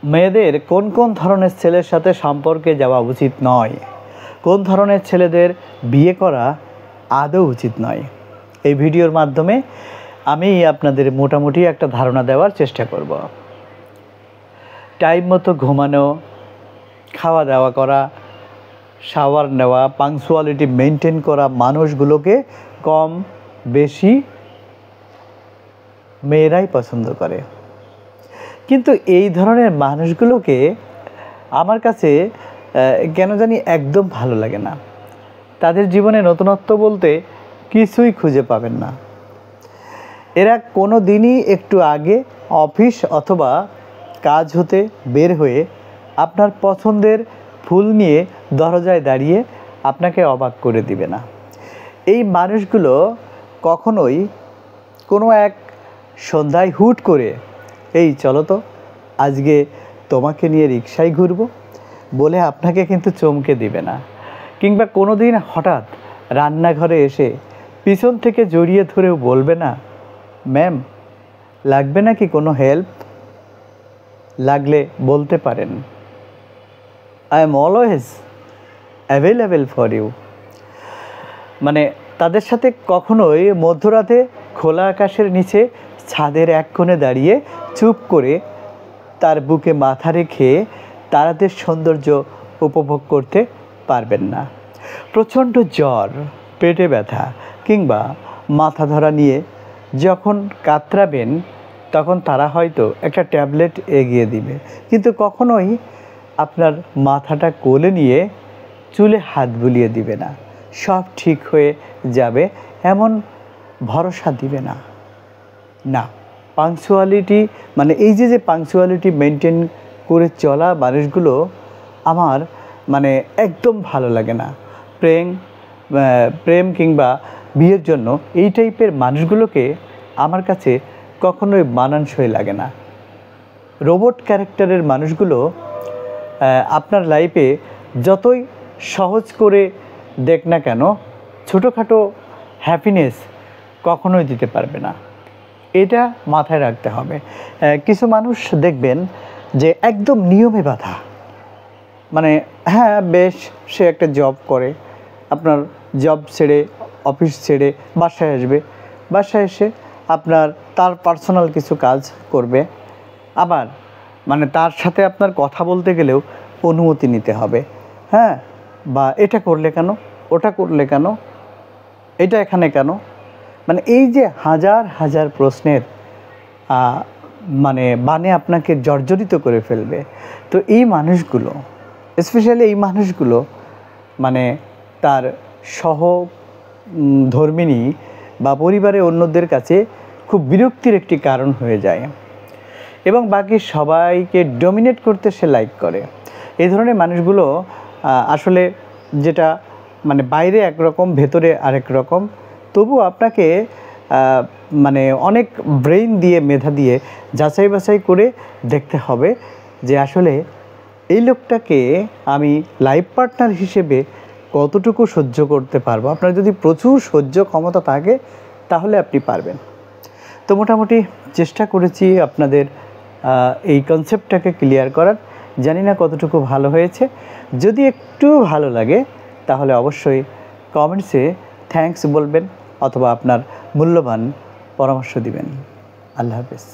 মেয়েদের কোন কোন ধরনের ছেলের সাথে সম্পর্কে যাওয়া উচিত নয়, কোন ধরনের ছেলেদের বিয়ে করা আদৌ উচিত নয়, এই ভিডিওর মাধ্যমে আমি আপনাদের মোটামুটি একটা ধারণা দেওয়ার চেষ্টা করব। টাইম মতো ঘুমানো, খাওয়া দাওয়া করা, শাওয়ার নেওয়া, পাংচুয়ালিটি মেনটেন করা মানুষগুলোকে কম বেশি মেয়েরাই পছন্দ করে। কিন্তু এই ধরনের মানুষগুলোকে আমার কাছে কেন জানি একদম ভালো লাগে না। তাদের জীবনে নতুনত্ব বলতে কিছুই খুঁজে পাবেন না। এরা কোনো দিনই একটু আগে অফিস অথবা কাজ হতে বের হয়ে আপনার পছন্দের ফুল নিয়ে দরজায় দাঁড়িয়ে আপনাকে অবাক করে দিবে না। এই মানুষগুলো কখনোই কোনো এক সন্ধ্যায় হুট করে এই চলো তো আজকে তোমাকে নিয়ে রিকশায় ঘুরবো বলে আপনাকে কিন্তু চমকে দিবে না, কিংবা কোনো দিন হঠাৎ রান্নাঘরে এসে পিছন থেকে জড়িয়ে ধরেও বলবে না, ম্যাম লাগবে নাকি কোনো হেল্প? লাগলে বলতে পারেন, I am always available for you. মানে তাদের সাথে কখনোই মধ্যরাতে খোলা আকাশের নিচে ছাদের এক কোণে দাঁড়িয়ে চুপ করে তার বুকে মাথা রেখে তারাদের সৌন্দর্য উপভোগ করতে পারবেন না। প্রচণ্ড জ্বর, পেটে ব্যথা কিংবা মাথা ধরা নিয়ে যখন কাতরাবেন তখন তারা হয়তো একটা ট্যাবলেট এগিয়ে দিবে, কিন্তু কখনোই আপনার মাথাটা কোলে নিয়ে চুলে হাত বুলিয়ে দিবে না, সব ঠিক হয়ে যাবে এমন ভরসা দিবে না। না, পাংচুয়ালিটি মানে এই যে পাংচুয়ালিটি মেনটেন করে চলা মানুষগুলো আমার মানে একদম ভালো লাগে না। প্রেম কিংবা বিয়ের জন্য এই টাইপের মানুষগুলোকে আমার কাছে কখনোই মানানসই লাগে না। রোবট ক্যারেক্টারের মানুষগুলো আপনার লাইফে যতই সহজ করে দেখ না কেন ছোটোখাটো হ্যাপিনেস কখনোই দিতে পারবে না। এটা মাথায় রাখতে হবে। কিছু মানুষ দেখবেন যে একদম নিয়মে বাঁধা, মানে হ্যাঁ বেশ সে একটা জব করে, আপনার জব ছেড়ে অফিস ছেড়ে বাসায় আসবে, বাসায় এসে তার পার্সোনাল কিছু কাজ করবে, আবার মানে তার সাথে আপনার কথা বলতে গেলেও অনুমতি নিতে হবে। হ্যাঁ, বা এটা করলে কেন, ওটা করলে কেন, এটা এখানে কেন, মানে এই যে হাজার হাজার প্রশ্নের বানে আপনাকে জর্জরিত করে ফেলবে। তো এই মানুষগুলো, স্পেশালি এই মানুষগুলো মানে তার সহধর্মিণী বা পরিবারের অন্যদের কাছে খুব বিরক্তির একটি কারণ হয়ে যায় এবং বাকি সবাইকে ডমিনেট করতে সে লাইক করে। এই ধরনের মানুষগুলো আসলে যেটা মানে বাইরে একরকম ভেতরে আরেক রকম, তবু আপনাকে মানে অনেক ব্রেইন দিয়ে মেধা দিয়ে যাচাই বাছাই করে দেখতে হবে যে আসলে এই লোকটাকে আমি লাইফ পার্টনার হিসেবে কতটুকু সহ্য করতে পারবো। আপনার যদি প্রচুর সহ্য ক্ষমতা থাকে তাহলে আপনি পারবেন। তো মোটামুটি চেষ্টা করেছি আপনাদের এই কনসেপ্টটাকে ক্লিয়ার করার। জানি না কতটুকু ভালো হয়েছে। যদি একটু ভালো লাগে তাহলে অবশ্যই কমেন্টসে থ্যাঙ্কস বলবেন অথবা আপনার মূল্যবান পরামর্শ দিবেন। আল্লাহ হাফেজ।